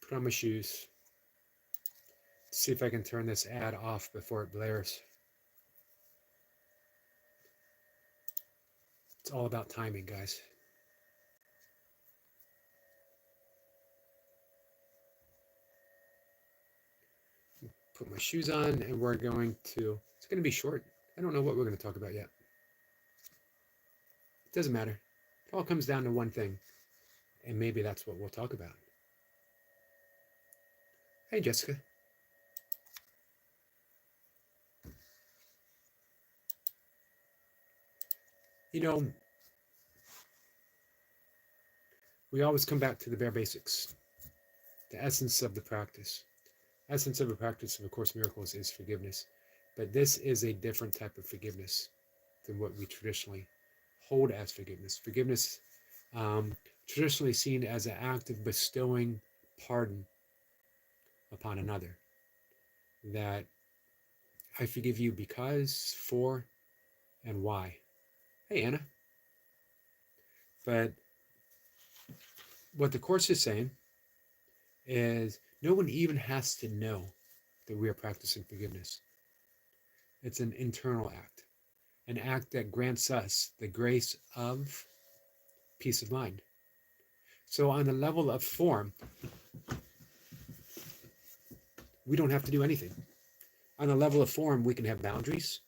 Put on my shoes. See if I can turn this ad off before it blares. It's all about timing, guys. Put my shoes on, and we're going to, it's going to be short. I don't know what we're going to talk about yet. It doesn't matter. It all comes down to one thing, and maybe that's what we'll talk about. Hey, Jessica. You know, we always come back to the bare basics, the essence of the practice. Essence of a practice of A Course in Miracles is forgiveness, but this is a different type of forgiveness than what we traditionally hold as forgiveness. Forgiveness, traditionally seen as an act of bestowing pardon upon another. That I forgive you because, for, and why. Hey, Anna. But what the Course is saying is no one even has to know that we are practicing forgiveness. It's an internal act, an act that grants us the grace of peace of mind. So on the level of form, we don't have to do anything. On the level of form, we can have boundaries.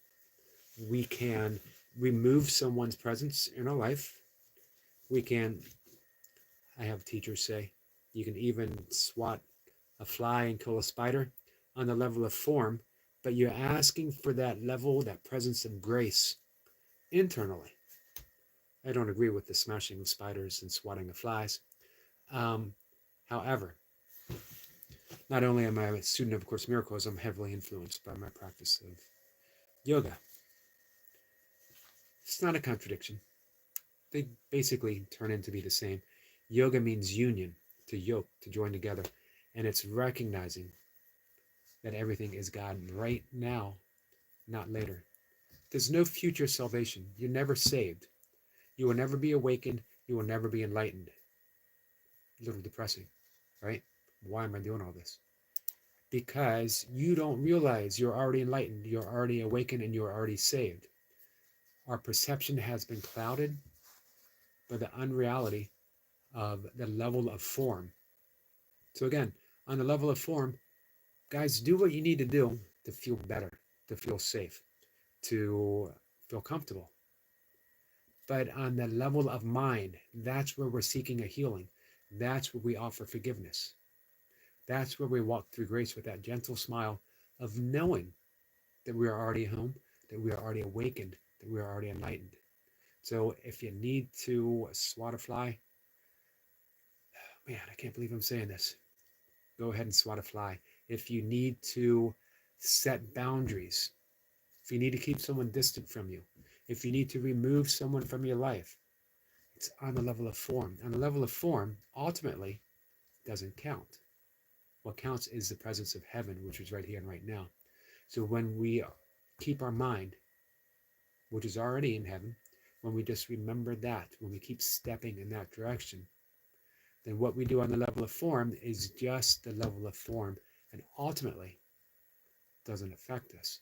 We can remove someone's presence in our life. We can, I have teachers say, you can even swat a fly and kill a spider on the level of form, but you're asking for that level, that presence of grace internally. I don't agree with the smashing of spiders and swatting of flies. However, not only am I a student of A Course in Miracles, I'm heavily influenced by my practice of yoga. It's not a contradiction. They basically turn into be the same. Yoga means union, to yoke, to join together. And it's recognizing that everything is God right now, not later. There's no future salvation. You're never saved. You will never be awakened. You will never be enlightened. A little depressing, right? Why am I doing all this? Because you don't realize you're already enlightened, you're already awakened, and you're already saved. Our perception has been clouded by the unreality of the level of form. So again, on the level of form, guys, do what you need to do to feel better, to feel safe, to feel comfortable. But on the level of mind, that's where we're seeking a healing. That's where we offer forgiveness. That's where we walk through grace with that gentle smile of knowing that we are already home, that we are already awakened, that we are already enlightened. So if you need to swat a fly, man, I can't believe I'm saying this. Go ahead and swat a fly. If you need to set boundaries, if you need to keep someone distant from you, if you need to remove someone from your life, it's on the level of form. On the level of form, ultimately, doesn't count. What counts is the presence of heaven, which is right here and right now. So when we keep our mind, which is already in heaven, when we just remember that, when we keep stepping in that direction, then what we do on the level of form is just the level of form, and ultimately doesn't affect us.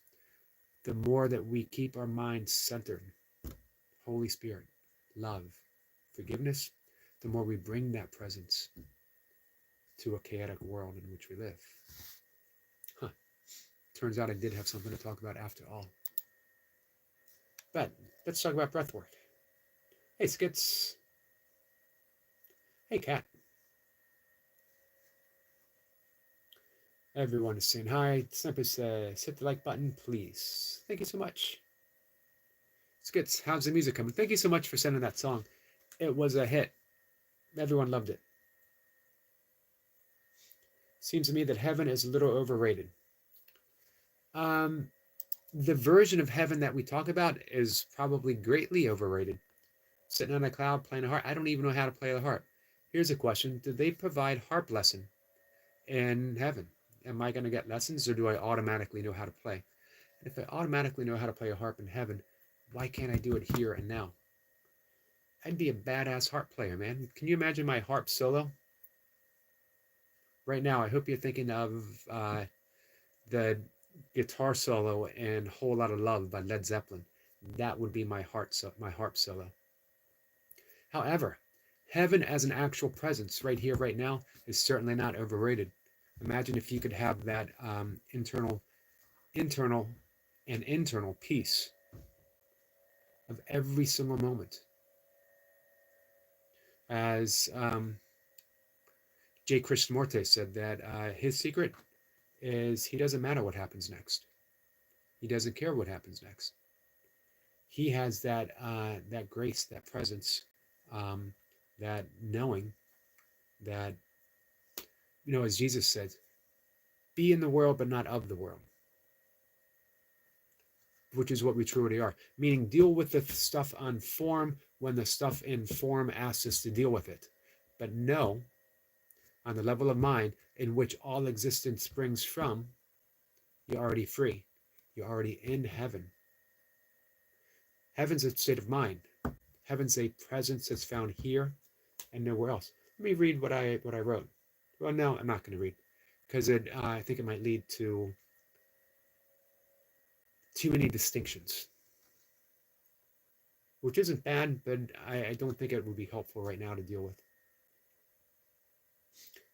The more that we keep our minds centered, Holy Spirit, love, forgiveness, the more we bring that presence to a chaotic world in which we live. Turns out I did have something to talk about after all. But let's talk about breath work. Hey, Skits. Hey, Kat. Everyone is saying hi. Sniper says, hit the like button, please. Thank you so much. Skits, how's the music coming? Thank you so much for sending that song. It was a hit. Everyone loved it. Seems to me that heaven is a little overrated. The version of heaven that we talk about is probably greatly overrated. Sitting on a cloud playing a harp. I don't even know how to play the harp. Here's a question. Do they provide harp lesson in heaven? Am I going to get lessons, or do I automatically know how to play? If I automatically know how to play a harp in heaven, why can't I do it here and now? I'd be a badass harp player, man. Can you imagine my harp solo? right now, I hope you're thinking of the guitar solo in "Whole Lot of Love" by Led Zeppelin. That would be my harp solo. However, heaven as an actual presence right here, right now, is certainly not overrated. Imagine if you could have that internal, and internal peace of every single moment. As J. Krishnamurti said, that his secret is he doesn't matter what happens next. He doesn't care what happens next. He has that grace, that presence, um, that knowing that, as Jesus said, be in the world but not of the world, which is what we truly are. Meaning, deal with the stuff on form when the stuff in form asks us to deal with it, but know on the level of mind in which all existence springs from, you're already free. You're already in heaven. Heaven's a state of mind. Heaven's a presence that's found here and nowhere else. Let me read what I wrote. Well, no, I'm not going to read, because I think it might lead to too many distinctions, which isn't bad, but I don't think it would be helpful right now to deal with.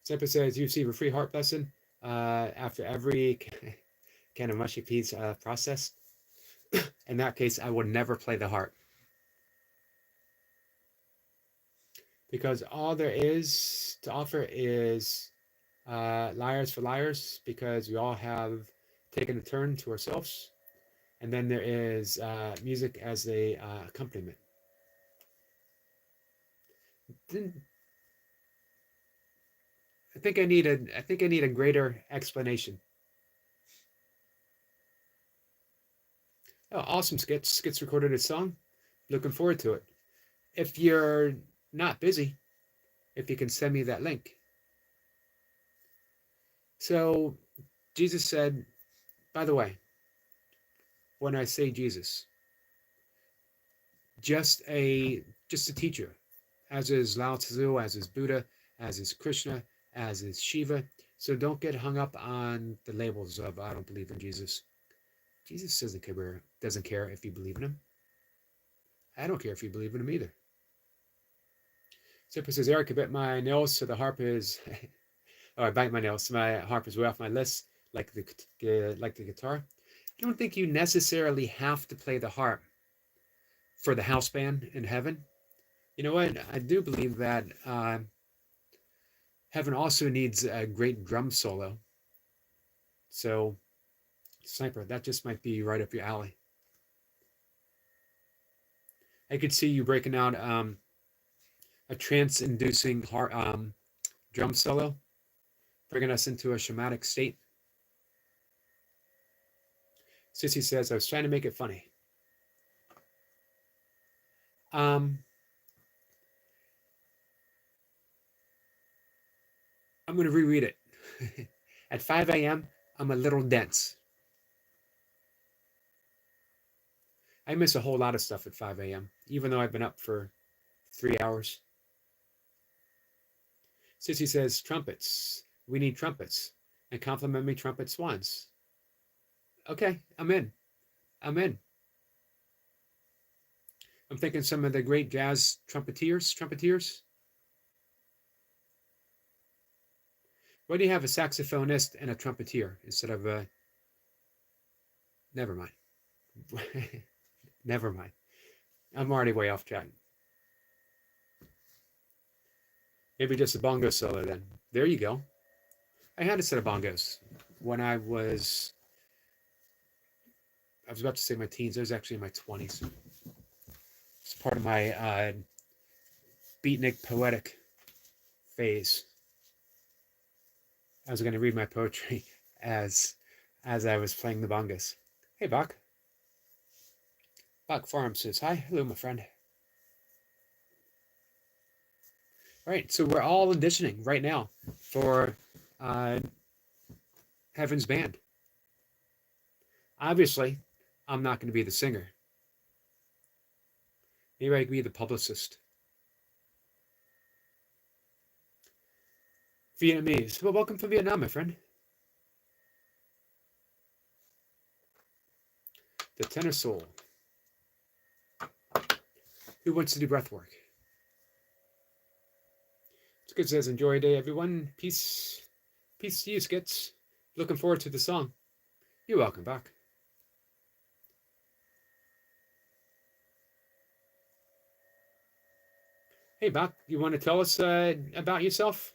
Semper says, you receive a free harp lesson after every can of mushy peas process. In that case, I would never play the harp, because all there is to offer is liars for liars, because we all have taken a turn to ourselves, and then there is music as a accompaniment. I think I need a greater explanation. Oh, awesome, Skits recorded a song. Looking forward to it. If you're not busy, if you can send me that link. So Jesus said, by the way, when I say Jesus, just a teacher, as is Lao Tzu, as is Buddha, as is Krishna, as is Shiva. So don't get hung up on the labels of I don't believe in Jesus. Jesus doesn't care if you believe in him. I don't care if you believe in him either. Zipper says, Eric, I bit my nails, so the harp is I bite my nails, so my harp is way off my list, like the guitar. I don't think you necessarily have to play the harp for the house band in heaven. You know what? I do believe that heaven also needs a great drum solo. So, Sniper, that just might be right up your alley. I could see you breaking out a trance-inducing drum solo, bringing us into a shamanic state. Sissy says, I was trying to make it funny. I'm going to reread it. At 5 a.m., I'm a little dense. I miss a whole lot of stuff at 5 a.m., even though I've been up for 3 hours. Sissy says, trumpets. We need trumpets. And compliment me trumpet swans. Okay, I'm in. I'm thinking some of the great jazz trumpeters. Why do you have a saxophonist and a trumpeter instead of a... Never mind. Never mind. I'm already way off track. Maybe just a bongo solo then. There you go. I had a set of bongos when I was about to say my teens. I was actually in my 20s. It's part of my beatnik poetic phase. I was going to read my poetry as I was playing the bongos. Hey, Bach. Bach Farm says, hi. Hello, my friend. All right, so we're all auditioning right now for Heaven's Band. Obviously, I'm not going to be the singer. Maybe I could be the publicist. Vietnamese. Well, welcome from Vietnam, my friend. The tenor soul. Who wants to do breath work? It's good. Says enjoy your day, everyone. Peace. Peace to you, Skits. Looking forward to the song. You're welcome back. Hey, Bach, you want to tell us about yourself?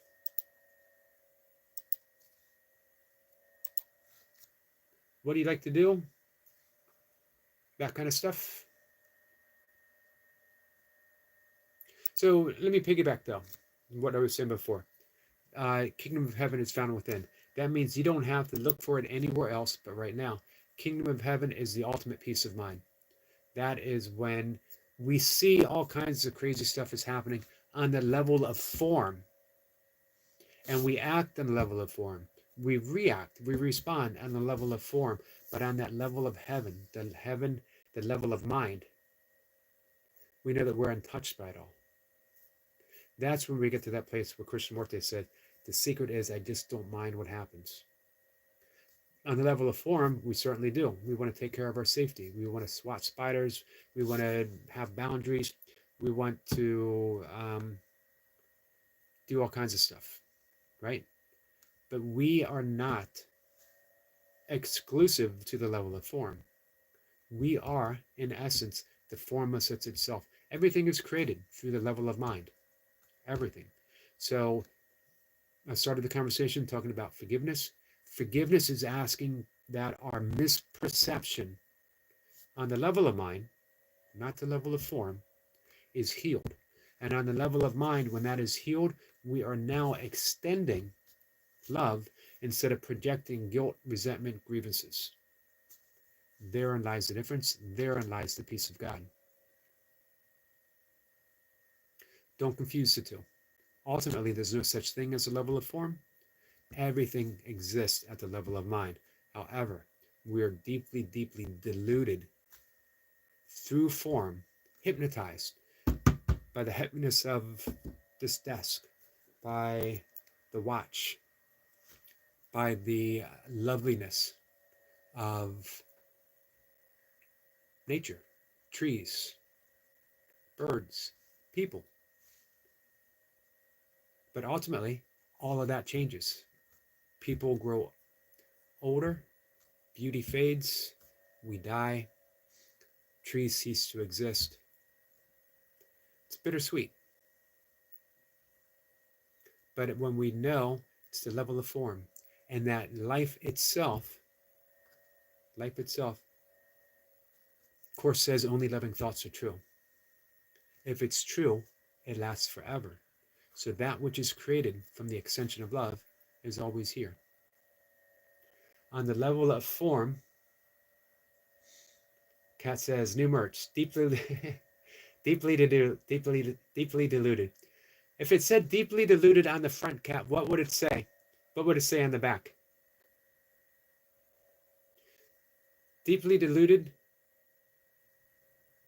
What do you like to do? That kind of stuff. So let me piggyback, though, what I was saying before. Kingdom of heaven is found within. That means you don't have to look for it anywhere else but right now. Kingdom of heaven is the ultimate peace of mind. That is when we see all kinds of crazy stuff is happening on the level of form, and we act on the level of form. We react, we respond on the level of form, but on that level of heaven, the level of mind, we know that we're untouched by it all. That's when we get to that place where Krishnamurti said, the secret is I just don't mind what happens. On the level of form, we certainly do. We want to take care of our safety. We want to swat spiders. We want to have boundaries. We want to do all kinds of stuff, right? But we are not exclusive to the level of form. We are, in essence, the formless itself. Everything is created through the level of mind. Everything. So I started the conversation talking about forgiveness. Forgiveness is asking that our misperception on the level of mind, not the level of form, is healed. And on the level of mind, when that is healed, we are now extending love instead of projecting guilt, resentment, grievances. Therein lies the difference. Therein lies the peace of God. Don't confuse the two. Ultimately, there's no such thing as a level of form. Everything exists at the level of mind. However, we are deeply, deeply deluded through form, hypnotized by the heaviness of this desk, by the watch, by the loveliness of nature, trees, birds, people. But ultimately, all of that changes. People grow older, beauty fades, we die, trees cease to exist. It's bittersweet. But when we know it's the level of form, and that life itself, of course, says only loving thoughts are true. If it's true, it lasts forever. So that which is created from the extension of love is always here. On the level of form, Kat says, new merch, deeply deluded. If it said deeply deluded on the front, Kat, what would it say? What would it say on the back? Deeply deluded,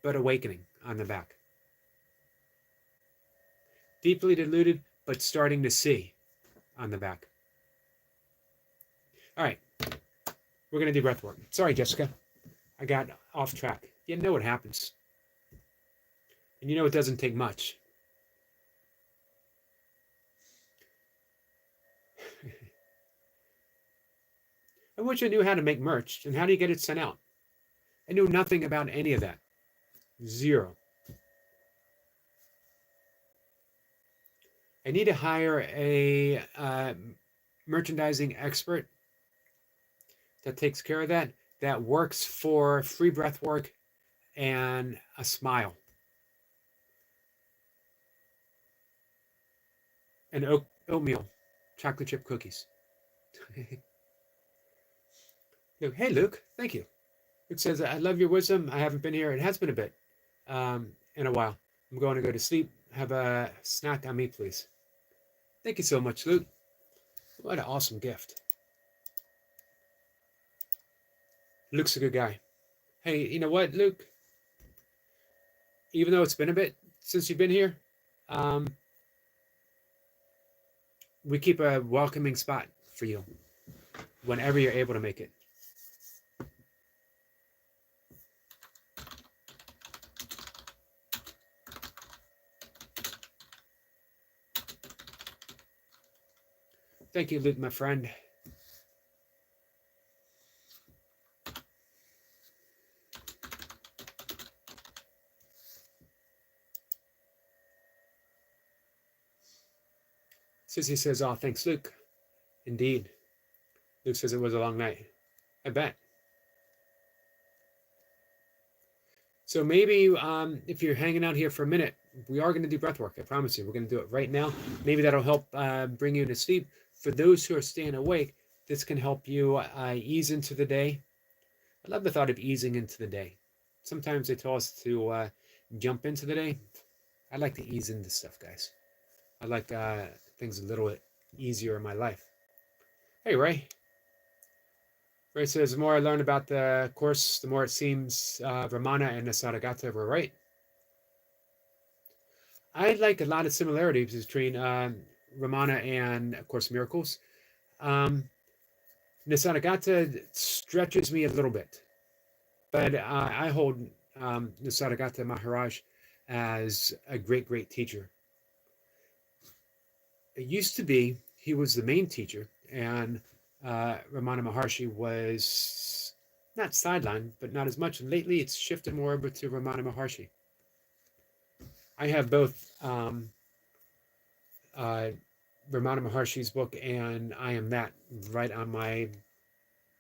but awakening on the back. Deeply deluded, but starting to see on the back. All right, we're going to do breath work. Sorry, Jessica. I got off track. You know what happens. And you know it doesn't take much. I wish I knew how to make merch. And how do you get it sent out? I knew nothing about any of that. Zero. I need to hire a merchandising expert that takes care of that works for free breath work and a smile. And oatmeal, chocolate chip cookies. Hey, Luke, thank you. Luke says, I love your wisdom. I haven't been here. It has been a bit in a while. I'm going to go to sleep. Have a snack on me, please. Thank you so much, Luke. What an awesome gift. Luke's a good guy. Hey, you know what, Luke? Even though it's been a bit since you've been here, we keep a welcoming spot for you whenever you're able to make it. Thank you, Luke, my friend. Sissy says, oh, thanks, Luke. Indeed. Luke says it was a long night. I bet. So maybe if you're hanging out here for a minute, we are going to do breath work. I promise you. We're going to do it right now. Maybe that'll help bring you to sleep. For those who are staying awake, this can help you ease into the day. I love the thought of easing into the day. Sometimes they tell us to jump into the day. I like to ease into stuff, guys. I like things a little bit easier in my life. Hey, Ray. Ray says, the more I learn about the course, the more it seems Ramana and Nisargadatta were right. I like a lot of similarities between Ramana and, of course, Miracles. Nisargadatta stretches me a little bit, but I hold Nisargadatta Maharaj as a great, great teacher. It used to be he was the main teacher, and Ramana Maharshi was not sidelined, but not as much. And lately, it's shifted more over to Ramana Maharshi. I have both Ramana Maharshi's book and I Am That right on my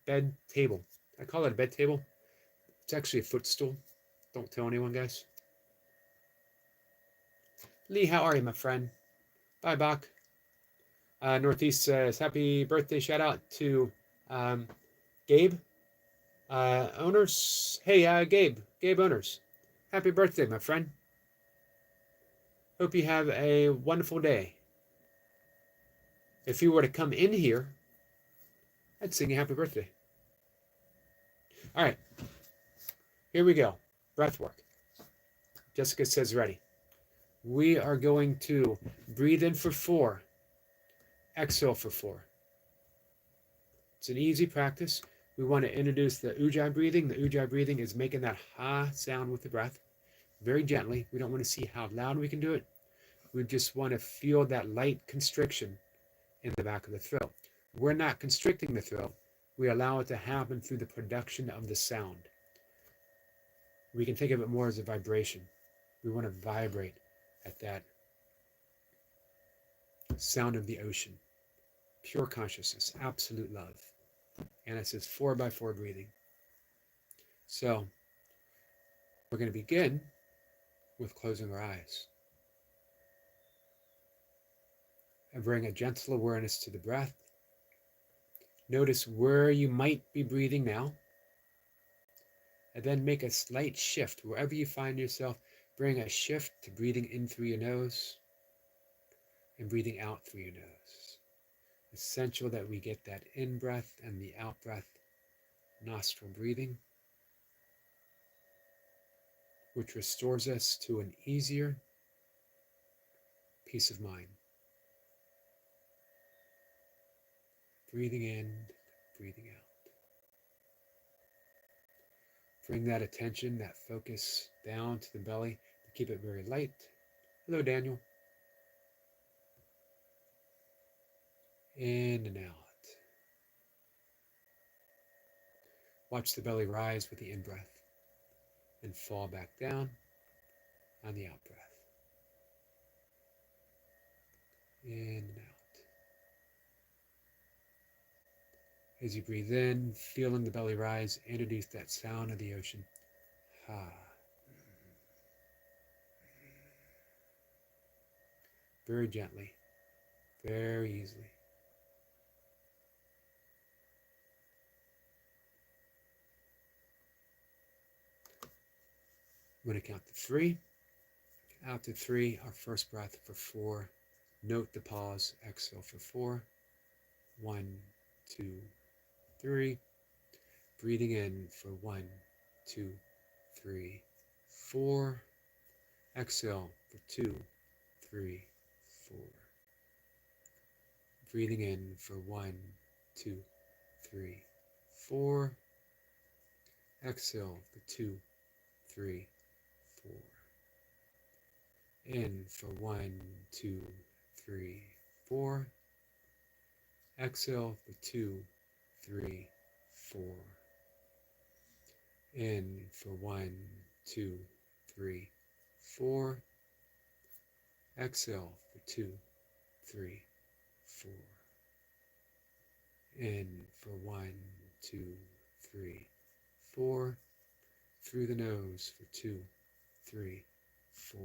bed table. I call it a bed table. It's actually a footstool. Don't tell anyone, guys. Lee, how are you, my friend? Bye, Bach. Northeast says, happy birthday. Shout out to Gabe. Owners. Hey, Gabe. Gabe Owners. Happy birthday, my friend. Hope you have a wonderful day. If you were to come in here, I'd sing you happy birthday. All right. Here we go. Breath work. Jessica says ready. We are going to breathe in for 4. Exhale for 4. It's an easy practice. We want to introduce the ujjayi breathing. The ujjayi breathing is making that ha sound with the breath very gently. We don't want to see how loud we can do it. We just want to feel that light constriction in the back of the throat. We're not constricting the throat. We allow it to happen through the production of the sound. We can think of it more as a vibration. We want to vibrate at that sound of the ocean. Pure consciousness, absolute love. And it says 4x4 breathing. So we're going to begin with closing our eyes. And bring a gentle awareness to the breath. Notice where you might be breathing now. And then make a slight shift. Wherever you find yourself, bring a shift to breathing in through your nose and breathing out through your nose. Essential that we get that in-breath and the out-breath nostril breathing, which restores us to an easier peace of mind. Breathing in, breathing out. Bring that attention, that focus down to the belly. Keep it very light. Hello, Daniel. In and out. Watch the belly rise with the in-breath and fall back down on the out-breath. In and out. As you breathe in, feeling the belly rise, introduce that sound of the ocean. Ha. Very gently, very easily. I'm going to count to 3. Out to 3, our first breath for 4. Note the pause. Exhale for 4. 1, 2, 3. Breathing in for 1, 2, 3, 4. Exhale for 2, 3, 4. Breathing in for 1, 2, 3, 4. Exhale for 2, 3, 4. In for 1, 2, 3, 4. Exhale for 2, 3, 4. In for 1, 2, 3, 4. Exhale for 2, 3, 4. In for 1, 2, 3, 4. Through the nose for 2, 3, 4.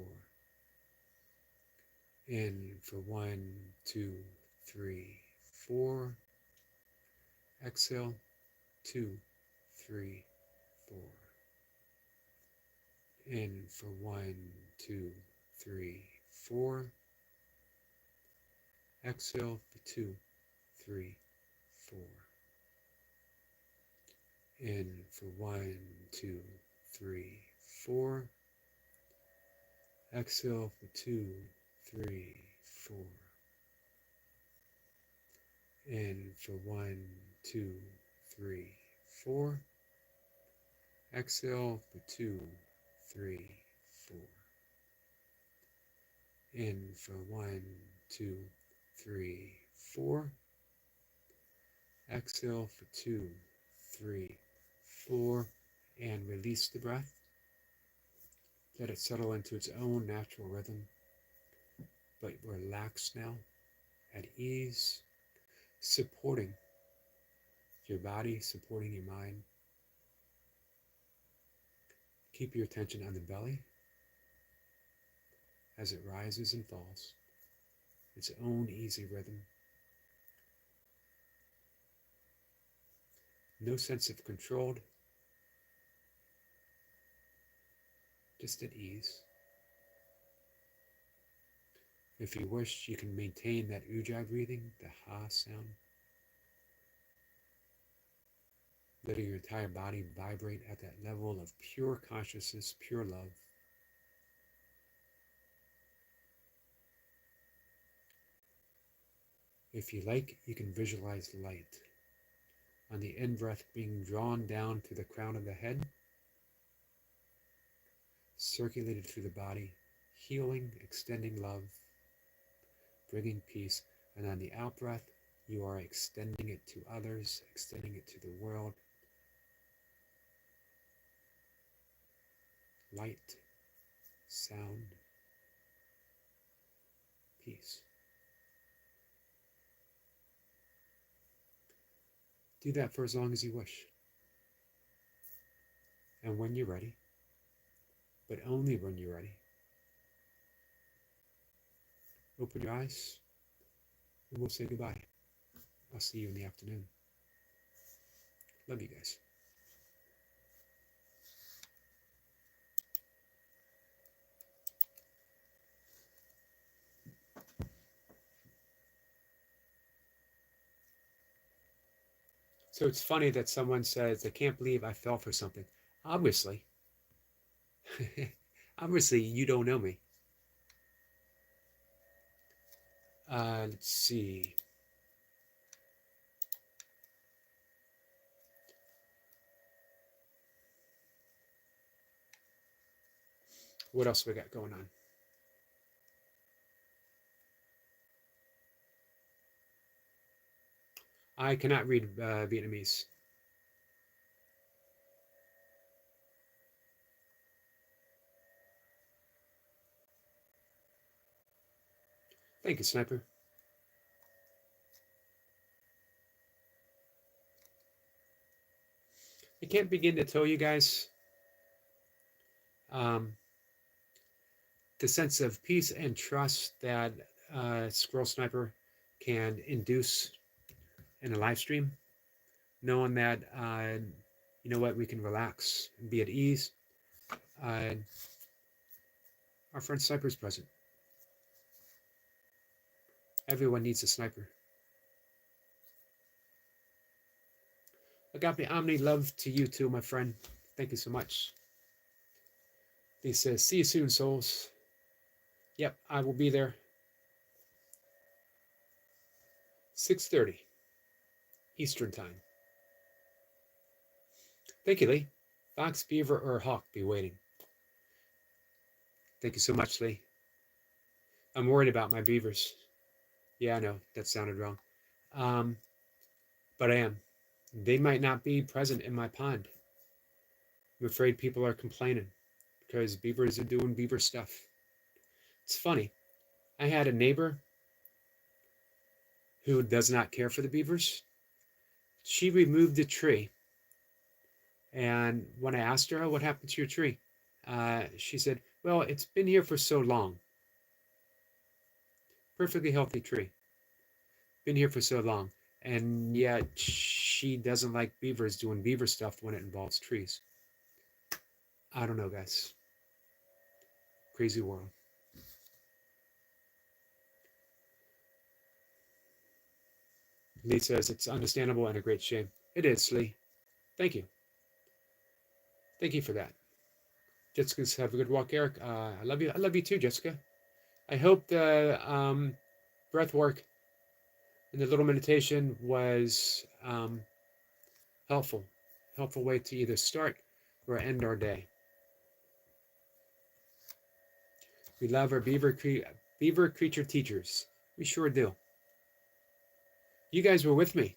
In for 1, 2, 3, 4. Exhale, 2, 3, 4. In for 1, 2, 3, 4. Exhale for 2, 3, 4. In for 1, 2, 3, 4. Exhale for 2, 3, 4. In for 1, 2, 3, 4. Exhale for 2, 3, 4. In for 1, 2, 3, 4. Exhale for 2, 3, 4. And release the breath. Let it settle into its own natural rhythm, but relax now, at ease, supporting your body, supporting your mind. Keep your attention on the belly as it rises and falls, its own easy rhythm. No sense of controlled, just at ease. If you wish, you can maintain that ujjayi breathing, the ha sound, letting your entire body vibrate at that level of pure consciousness, pure love. If you like, you can visualize light on the in-breath being drawn down to the crown of the head, circulated through the body, healing, extending love, bringing peace. And on the out-breath, you are extending it to others, extending it to the world. Light, sound, peace. Do that for as long as you wish. And when you're ready, but only when you're ready, open your eyes and we'll say goodbye. I'll see you in the afternoon. Love you guys. So it's funny that someone says, I can't believe I fell for something. Obviously, obviously you don't know me. Let's see. What else we got going on? I cannot read Vietnamese. Thank you, Sniper. I can't begin to tell you guys the sense of peace and trust that Squirrel Sniper can induce in a live stream, knowing that, you know what, we can relax and be at ease. Our friend Sniper is present. Everyone needs a sniper. Agape Omni, love to you too, my friend. Thank you so much. He says, see you soon, souls. Yep, I will be there. 6:30 Eastern Time. Thank you, Lee. Fox, beaver, or hawk be waiting. Thank you so much, Lee. I'm worried about my beavers. Yeah, I know that sounded wrong. But I am. They might not be present in my pond. I'm afraid people are complaining because beavers are doing beaver stuff. It's funny. I had a neighbor who does not care for the beavers. She removed the tree. And when I asked her, oh, what happened to your tree? She said, well, it's been here for so long. Perfectly healthy tree. Been here for so long. And yet she doesn't like beavers doing beaver stuff when it involves trees. I don't know, guys. Crazy world. Lee says, it's understandable and a great shame. It is, Lee. Thank you. Thank you for that. Jessica's have a good walk, Eric. I love you. I love you too, Jessica. I hope the breath work and the little meditation was helpful. Helpful way to either start or end our day. We love our beaver creature teachers. We sure do. You guys were with me.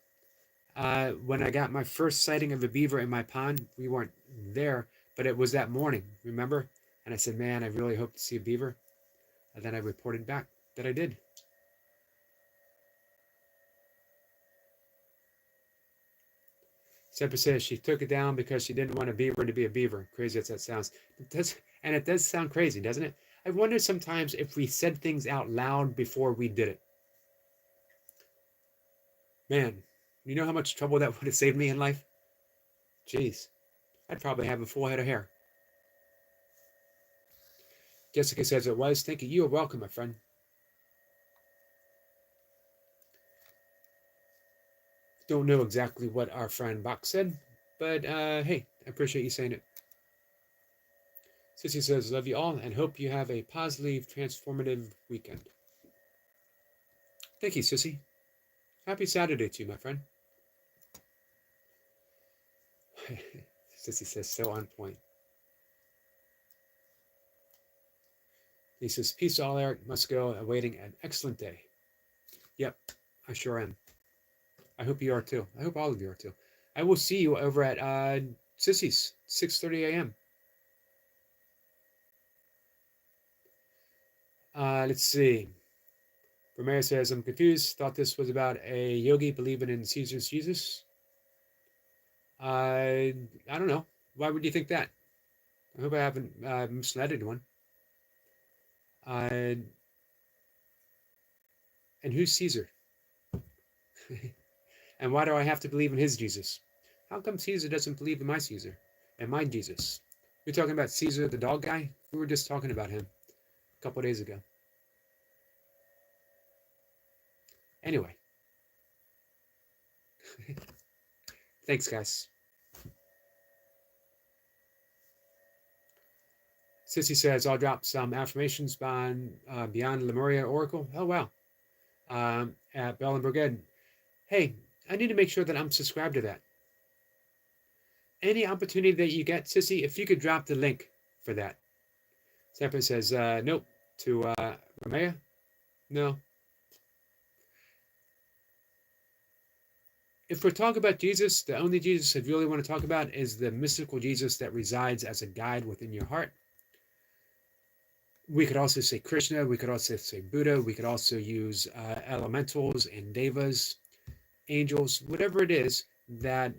When I got my first sighting of a beaver in my pond, we weren't there, but it was that morning, remember? And I said, man, I really hope to see a beaver. And then I reported back that I did. Seppa says she took it down because she didn't want a beaver to be a beaver. Crazy as that sounds. And it does sound crazy, doesn't it? I wonder sometimes if we said things out loud before we did it. Man, you know how much trouble that would have saved me in life? Jeez, I'd probably have a full head of hair. Jessica says it was. Thank you. You are welcome, my friend. Don't know exactly what our friend Bach said, but hey, I appreciate you saying it. Sissy says, love you all and hope you have a positive, transformative weekend. Thank you, Sissy. Happy Saturday to you, my friend. Sissy says, so on point. He says, peace all, Eric. Must go. Awaiting an excellent day. Yep, I sure am. I hope you are too. I hope all of you are too. I will see you over at Sissy's, 6:30 a.m. Let's see. Romero says, I'm confused. Thought this was about a yogi believing in Caesar's Jesus. I don't know. Why would you think that? I hope I haven't misled anyone. And who's Caesar? And why do I have to believe in his Jesus? How come Caesar doesn't believe in my Caesar and my Jesus? We're talking about Caesar, the dog guy? We were just talking about him a couple of days ago. Anyway. Thanks, guys. Sissy says, I'll drop some affirmations beyond Lemuria Oracle. Oh, wow. At Bell and Brigade. Hey, I need to make sure that I'm subscribed to that. Any opportunity that you get, Sissy, if you could drop the link for that. Sampa says, nope. To Ramea? No. If we're talking about Jesus, the only Jesus I really want to talk about is the mystical Jesus that resides as a guide within your heart. We could also say Krishna. We could also say Buddha. We could also use elementals and devas, angels, whatever it is that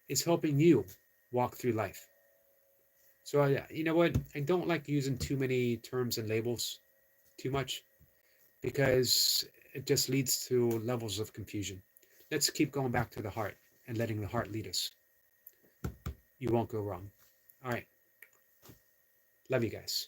is helping you walk through life. So, you know what? I don't like using too many terms and labels too much because it just leads to levels of confusion. Let's keep going back to the heart and letting the heart lead us. You won't go wrong. All right. Love you guys.